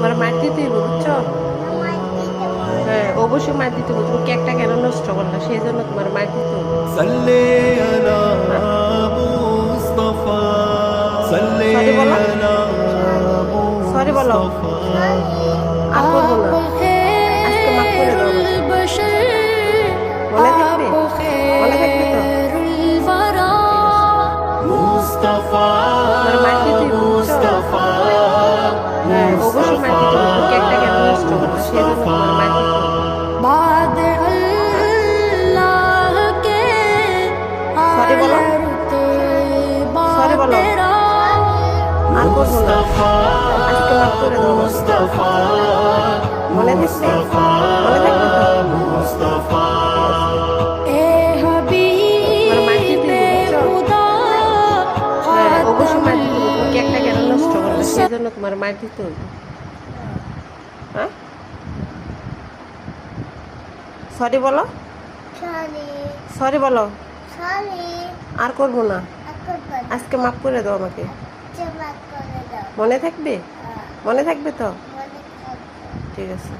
তোমার মার দিতে হইব, বুঝছো? হ্যাঁ, অবশ্যই মার দিতে হইব। তুমি কেকটা কেন নষ্ট করলা, সেই জন্য তোমার মার দিতে হইব। সরি বলো, সরি বলো। আর করবো না, আজকে মাফ করে দাও আমাকে। মনে থাকবে, মনে থাকবে তো? ঠিক আছে, তোমার মার দিতে হইব, বুঝছো? হ্যাঁ, অবশ্যই মার দিতে হইব। তুমি কেকটা কেন নষ্ট করলা, সেই জন্য তোমার মার দিতে হইব। সরি বলো, সরি বলো। আর করবো না, আজকে মাফ করে দাও আমাকে। মনে থাকবে, মনে থাকবে তো? তোমার মার দিতে হইব, বুঝছো? হ্যাঁ, অবশ্যই মার দিতে হইব। তুমি কেকটা কেন নষ্ট করলা, সেই জন্য তোমার মার দিতে হইব। হ্যাঁ, সরি বলো, সরি বলো। আর করবো না, আজকে মাফ করে দাও আমাকে। মনে থাকবে, মনে থাকবে তো? ঠিক আছে।